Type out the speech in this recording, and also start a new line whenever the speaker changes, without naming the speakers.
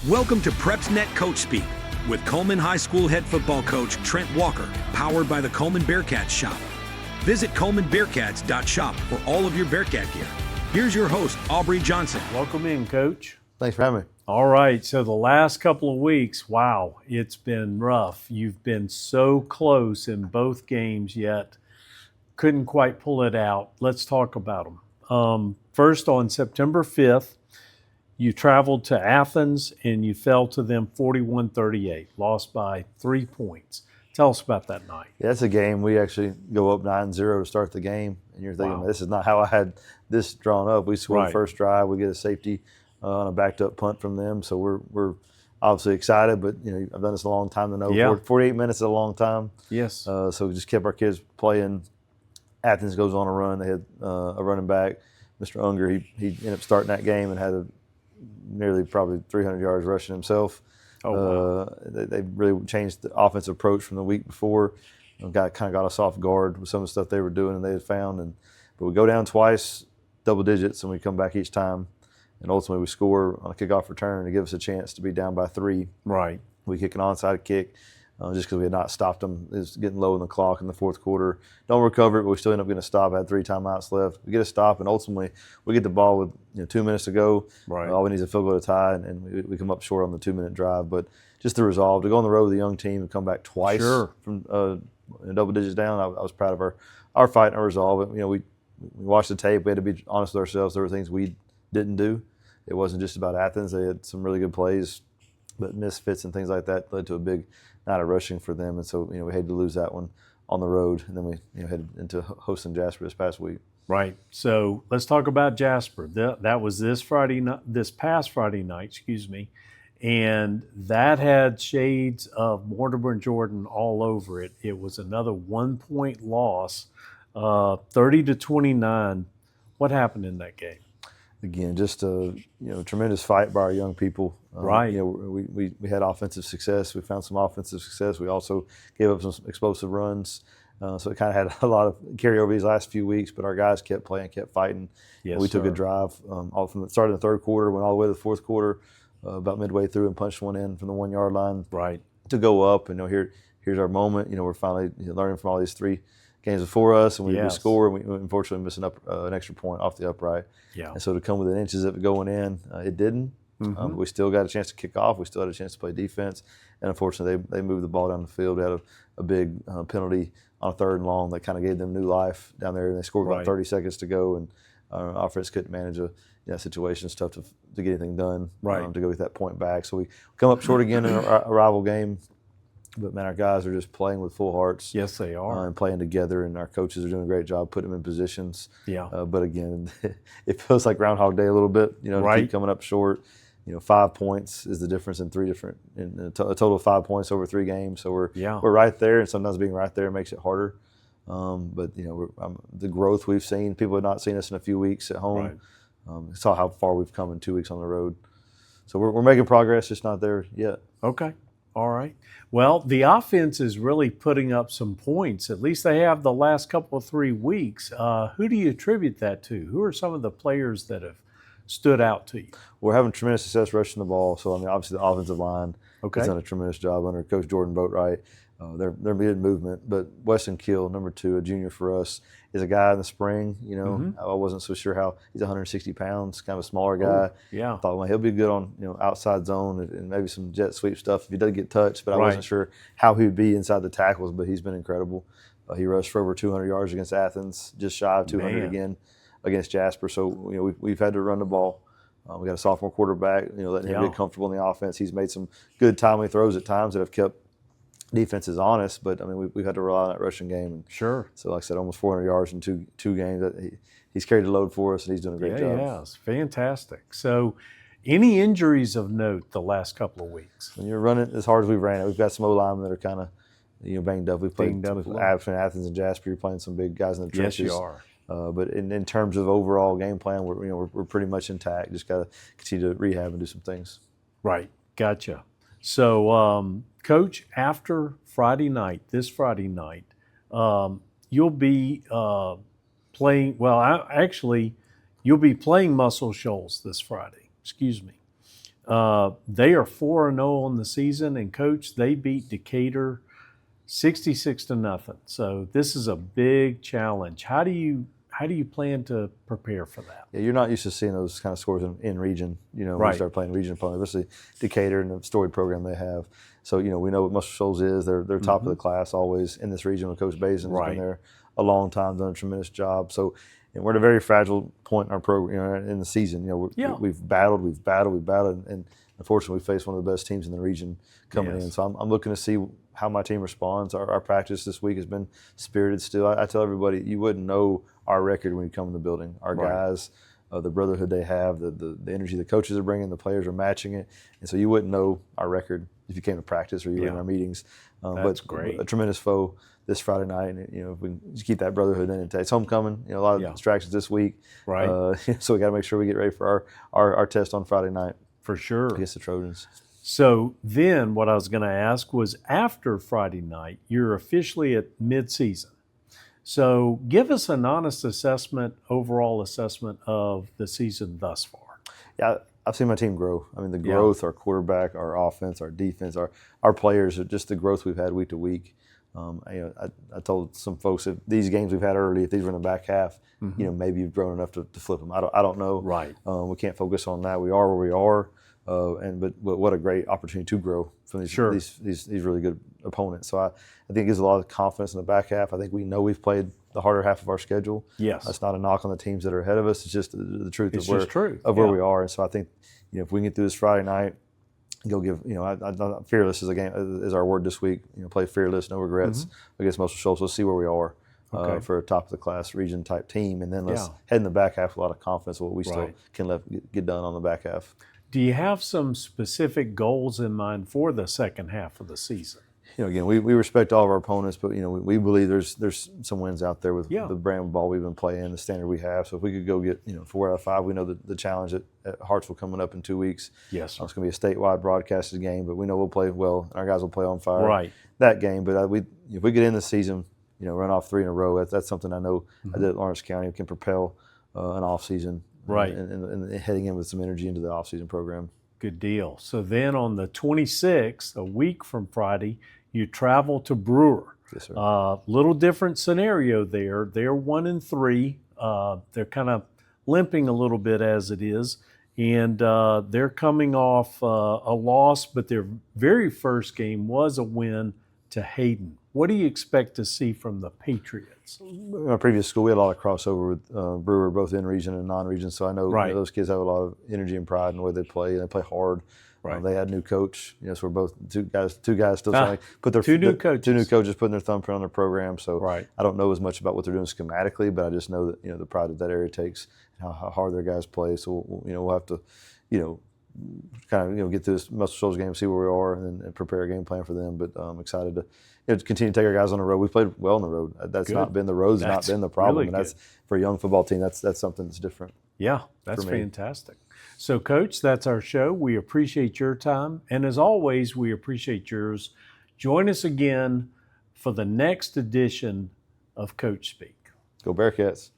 Welcome to PrepsNet Coach Speak with Cullman High School head football coach Trent Walker, powered by the Cullman Bearcats shop. Visit cullmanbearcats.shop for all of your Bearcat gear. Here's your host, Aubrey Johnson.
Welcome in, Coach.
Thanks for having me.
All right, so the last couple of weeks, wow, it's been rough. You've been so close in both games, yet couldn't quite pull it out. Let's talk about them. First, on September 5th, you traveled to Athens and you fell to them 41-38, lost by 3 points. Tell us about that night.
Yeah, it's a game. We actually go up 9-0 to start the game, and you're thinking, This is not how I had this drawn up. We score the first drive, we get a safety on a backed-up punt from them, so we're obviously excited. But I've done this a long time to know 48 minutes is a long time.
Yes.
So we just kept our kids playing. Athens goes on a run. They had a running back, Mr. Unger. He ended up starting that game and had nearly probably 300 yards rushing himself. They really changed the offensive approach from the week before. Kind of got us off guard with some of the stuff they were doing and they had found. But we go down twice, double digits, and we come back each time. And ultimately we score on a kickoff return to give us a chance to be down by 3.
Right.
We kick an onside kick just because we had not stopped them. It was getting low in the clock in the fourth quarter. Don't recover it, but we still end up getting a stop. I had 3 timeouts left. We get a stop, and ultimately we get the ball with 2 minutes to go. Right. All we need is a field goal to tie, and we come up short on the 2-minute drive. But just the resolve to go on the road with a young team and come back twice from double digits down, I was proud of our fight and our resolve. We watched the tape. We had to be honest with ourselves. There were things we didn't do. It wasn't just about Athens. They had some really good plays, but misfits and things like that led to a big night of rushing for them. And so, we had to lose that one on the road. And then we headed into hosting Jasper this past week.
Right. So let's talk about Jasper. That was this past Friday night, and that had shades of Mortimer and Jordan all over it. It was another 1-point loss, 30-29. What happened in that game?
Again, just a tremendous fight by our young people.
Right.
We had offensive success. We found some offensive success. We also gave up some explosive runs. So it kind of had a lot of carryover these last few weeks. But our guys kept playing, kept fighting.
Yes,
we took a drive all from the start of the third quarter, went all the way to the fourth quarter, about midway through, and punched one in from the 1-yard line.
Right.
To go up, and here's our moment. We're finally learning from all these 3 games before us, and we score, and we unfortunately missing an extra point off the upright.
Yeah.
And so to come within inches of it going in, it didn't. But we still got a chance to kick off. We still had a chance to play defense. And unfortunately, they moved the ball down the field. We had a big penalty on a 3rd and long that kind of gave them new life down there. And they scored about 30 seconds to go, and our offense couldn't manage a situation. It's tough to get anything done to go get that point back. So we come up short again in a rival game. But, man, our guys are just playing with full hearts.
Yes, they are.
And playing together, and our coaches are doing a great job putting them in positions.
Yeah.
But, again, it feels like Groundhog Day a little bit, to keep coming up short. 5 points is the difference in a total of 5 points over 3 games. So we're right there, and sometimes being right there makes it harder. But, the growth we've seen, people have not seen us in a few weeks at home. Saw how far we've come in 2 weeks on the road. So we're making progress, just not there yet.
Okay. All right. Well, the offense is really putting up some points. At least they have the last couple of 3 weeks. Who do you attribute that to? Who are some of the players that have stood out to you?
We're having tremendous success rushing the ball. So, obviously the offensive line has done a tremendous job under Coach Jordan Boatwright. They're good movement. But Weston Kill, number 2, a junior for us, is a guy in the spring. I wasn't so sure how he's 160 pounds, kind of a smaller guy. I thought, well, he'll be good on outside zone and maybe some jet sweep stuff if he doesn't get touched. But I wasn't sure how he would be inside the tackles. But he's been incredible. He rushed for over 200 yards against Athens, just shy of 200 again against Jasper. So we've had to run the ball. We got a sophomore quarterback. Letting him get comfortable in the offense. He's made some good timely throws at times that have kept defense is honest, but we've had to rely on that rushing game. And
sure. So,
like I said, almost 400 yards in two games. He's carried the load for us, and he's doing a great job.
Yeah, it's fantastic. So, any injuries of note the last couple of weeks?
When you're running as hard as we've ran it, we've got some O-linemen that are kind of banged up. We've played between Athens and Jasper. You're playing some big guys in the trenches.
Yes, you are.
But in terms of overall game plan, we're pretty much intact. Just got to continue to rehab and do some things.
Right. Gotcha. So, Coach, after this Friday night, you'll be playing. Well, actually, you'll be playing Muscle Shoals this Friday. They are 4-0 on the season, and Coach, they beat Decatur 66-0. So this is a big challenge. How do you plan to prepare for that?
Yeah, you're not used to seeing those kind of scores in region. When you start playing region opponents, especially Decatur and the storied program they have. So we know what Muscle Shoals is. They're top of the class always in this region with Coach Bazin. Has been there a long time, done a tremendous job. So we're at a very fragile point in our program, in the season. We've battled, and unfortunately we faced one of the best teams in the region coming in. So I'm looking to see how my team responds. Our practice this week has been spirited still. I tell everybody, you wouldn't know our record when you come in the building. Our guys, the brotherhood they have, the energy the coaches are bringing, the players are matching it. And so you wouldn't know our record if you came to practice or you were in our meetings.
That's great.
A tremendous foe this Friday night. And, if we just keep that brotherhood in it. It's homecoming, a lot of distractions this week.
Right.
So we got to make sure we get ready for our test on Friday night.
For sure.
Against the Trojans.
So then what I was going to ask was, after Friday night, you're officially at midseason. So give us an honest overall assessment of the season thus far.
Yeah, I've seen my team grow. I mean, the growth, our quarterback, our offense, our defense, our players, just the growth we've had week to week. I told some folks, if these games we've had early, if these were in the back half, maybe you've grown enough to flip them. I don't know.
Right.
We can't focus on that. We are where we are. But what a great opportunity to grow from these really good opponents. So I think it gives a lot of confidence in the back half. I think we know we've played the harder half of our schedule.
Yes.
That's not a knock on the teams that are ahead of us. It's just the truth of where we are. And so I think if we can get through this Friday night, go give fearless is our word this week. Play fearless, no regrets against Muscle Shoals. Let's see where we are. For a top of the class region type team, and then let's head in the back half with a lot of confidence of what we still can get done on the back half.
Do you have some specific goals in mind for the second half of the season?
Again, we respect all of our opponents, but we believe there's some wins out there with the brand of ball we've been playing, the standard we have. So if we could go get 4 out of 5, we know the challenge at Hartsville coming up in 2 weeks.
Yes, sir.
It's going to be a statewide broadcasted game, but we know we'll play well, and our guys will play on fire. That game. But if we get in the season, run off 3 in a row, that's something I know I did at Lawrence County can propel an off season. And heading in with some energy into the off-season program.
Good deal. So then on the 26th, a week from Friday, you travel to Brewer.
Yes, sir.
Little different scenario there. They're 1-3. They're kind of limping a little bit as it is, and they're coming off a loss, but their very first game was a win to Hayden. What do you expect to see from the Patriots?
In our previous school, we had a lot of crossover with Brewer, both in region and non-region. So I know, those kids have a lot of energy and pride in the way they play, and they play hard. They had a new coach. So we're both two guys still trying to put their two new coaches putting their thumbprint on their program. So I don't know as much about what they're doing schematically, but I just know that the pride that area takes, and how hard their guys play. So we'll have to kind of get through this Muscle Shoals game, see where we are, and prepare a game plan for them. But I'm excited to continue to take our guys on the road. We played well on the road. That's not been the road's not been the problem.
Really,
and that's for a young football team. That's something that's different.
Yeah, that's fantastic. So, Coach, that's our show. We appreciate your time, and as always, we appreciate yours. Join us again for the next edition of Coach Speak.
Go Bearcats.